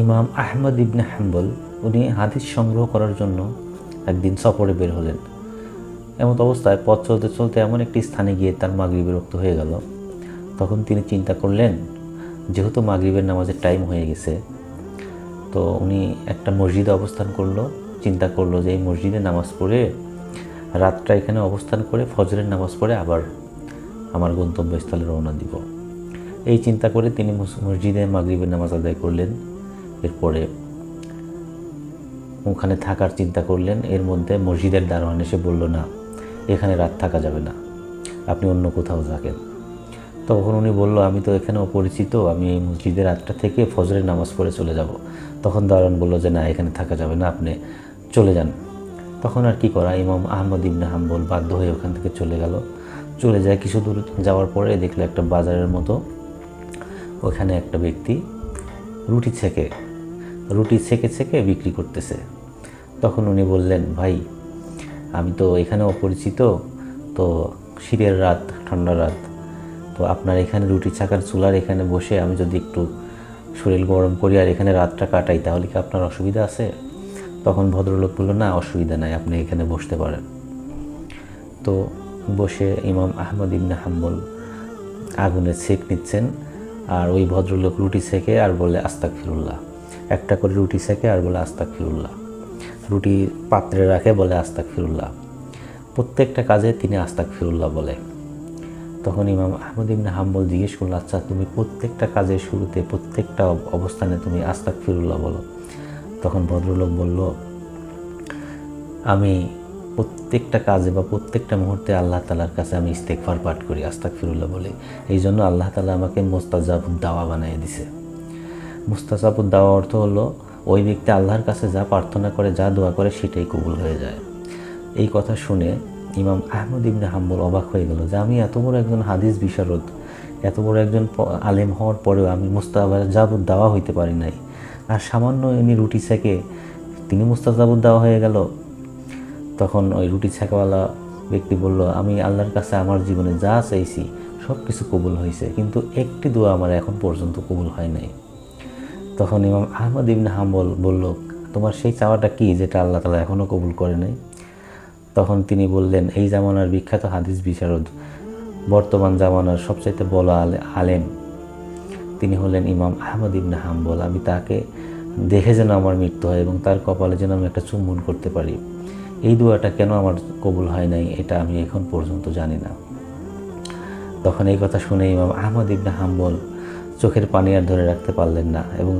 ইমাম আহমদ ইবনে হাম্বল উনি হাদিস সংগ্রহ করার জন্য একদিন সফরে বের হলেন। এমত অবস্থায় পথ চলতে চলতে এমন একটি স্থানে গিয়ে তার মাগরিবের রক্ত হয়ে গেল। তখন তিনি চিন্তা করলেন, যেহেতু মাগরিবের নামাজের টাইম হয়ে গেছে, তো উনি একটা মসজিদে অবস্থান করলো। চিন্তা করলো যে এই মসজিদে নামাজ পড়ে রাতটা এখানে অবস্থান করে ফজরের নামাজ পড়ে আবার আমার গন্তব্যস্থলে রওনা দিব। এই চিন্তা করে তিনি মসজিদে মাগরিবের নামাজ আদায় করলেন। এরপরে ওখানে থাকার চিন্তা করলেন। এর মধ্যে মসজিদের দারোয়ান এসে বলল, না, এখানে রাত থাকা যাবে না, আপনি অন্য কোথাও থাকেন। তখন উনি বলল, আমি তো এখানে অপরিচিত, আমি এই মসজিদের রাতটা থেকে ফজরের নামাজ পড়ে চলে যাব। তখন দারোয়ান বলল যে, না, এখানে থাকা যাবে না, আপনি চলে যান। তখন আর কি করা, ইমাম আহমদ ইবনে হাম্বল বাধ্য হয়ে ওখান থেকে চলে গেল। চলে যায়, কিছু দূর যাওয়ার পরে দেখলো একটা বাজারের মতো, ওখানে একটা ব্যক্তি রুটি ছেঁকে ছেঁকে বিক্রি করতেছে। তখন উনি বললেন, ভাই, আমি তো এখানে অপরিচিত, তো শীতের রাত, ঠান্ডা রাত, তো আপনার এখানে রুটি ছাকার চুলার এখানে বসে আমি যদি একটু শরীর গরম করি আর এখানে রাতটা কাটাই, তাহলে কি আপনার অসুবিধা আছে? তখন ভদ্রলোক বলল, না, অসুবিধা নাই, আপনি এখানে বসতে পারেন। তো বসে ইমাম আহমদ ইবনে হাম্বল আগুনে ছেঁক নিচ্ছেন, আর ওই ভদ্রলোক রুটি ছেঁকে আর বলে আস্তাগফিরুল্লাহ। একটা করে রুটি ছেঁকে আর বলে আস্তাগফিরুল্লাহ। রুটি পাত্রে রাখে, বলে আস্তাগফিরুল্লাহ। প্রত্যেকটা কাজে তিনি আস্তাগফিরুল্লাহ বলে। তখন ইমাম আহমদ ইবনে হাম্বল জিজ্ঞেস করল, আচ্ছা, তুমি প্রত্যেকটা কাজের শুরুতে প্রত্যেকটা অবস্থানে তুমি আস্তাগফিরুল্লাহ বলো? তখন ভদ্রলোক বলল, আমি প্রত্যেকটা কাজে বা প্রত্যেকটা মুহূর্তে আল্লাহ তাআলার কাছে আমি ইস্তেগফার পাঠ করি, আস্তাগফিরুল্লাহ বলি। এই জন্য আল্লাহ তাআলা আমাকে মুস্তাজাবুদ দাওয়া বানিয়ে দিছে। মুস্তাজাবুদ দাওয়া অর্থ হলো, ওই ব্যক্তি আল্লাহর কাছে যা প্রার্থনা করে, যা দোয়া করে, সেটাই কবুল হয়ে যায়। এই কথা শুনে ইমাম আহমদ ইবনে হাম্বল অবাক হয়ে গেল যে আমি এত বড় একজন হাদিস বিশারদ, এত বড় একজন আলেম হওয়ার পরেও আমি মুস্তাজাবুদ দাওয়া হইতে পারি নাই, আর সামান্য এমনি রুটি ছেঁকে তিনি মুস্তাজাবুদ দাওয়া হয়ে গেল। তখন ওই রুটি ছেঁকাওয়ালা ব্যক্তি বলল, আমি আল্লাহর কাছে আমার জীবনে যা চাইছি সব কিছু কবুল হয়েছে, কিন্তু একটি দোয়া আমার এখন পর্যন্ত কবুল হয় নাই। তখন ইমাম আহমদ ইবনে হাম্বল বলল, তোমার সেই চাওয়াটা কি যেটা আল্লাহ তাআলা এখনও কবুল করে নাই? তখন তিনি বললেন, এই জামানার বিখ্যাত হাদিস বিশারদ, বর্তমান জামানার সবচাইতে বড় আলেম, তিনি হলেন ইমাম আহমদ ইবনে হাম্বল। আমি তাকে দেখে যেন আমার মৃত্যু হয় এবং তার কপালে যেন আমি একটা চুম্বন করতে পারি। এই দোয়াটা কেন আমার কবুল হয় নাই, এটা আমি এখন পর্যন্ত জানি না। তখন এই কথা শুনে ইমাম আহমদ ইবনে হাম্বল চোখের পানি আর ধরে রাখতে পারলেন না এবং